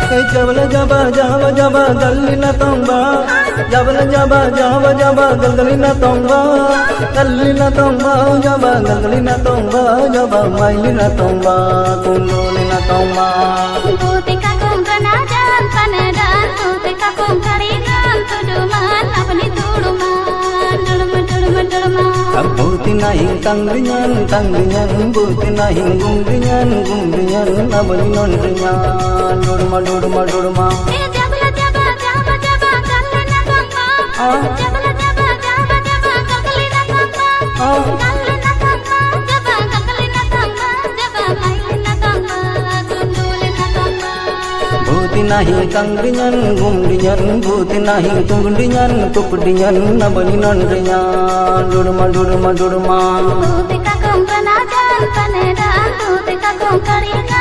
jabala jaba jaba jaba galina tomba jabala jaba jaba jaba galina tomba jaba galina tomba jaba mailina tomba kundulina tomba Butika kong kanadan panadan butika kong karingan tuduman apani tuduman duluman Buti nahing tangringan buti nahing gumringan abani nonringan durma jabala jaba jaba jaba galina tomba jabala jaba jaba jaba galina tomba galina tomba jaba galina tomba jaba mailina tomba kundulina tomba Buti nahing tangringan gumringan buti nahing tungringan kupringan abani nonringan durma Butika kong kanadan panadan butika kong karingan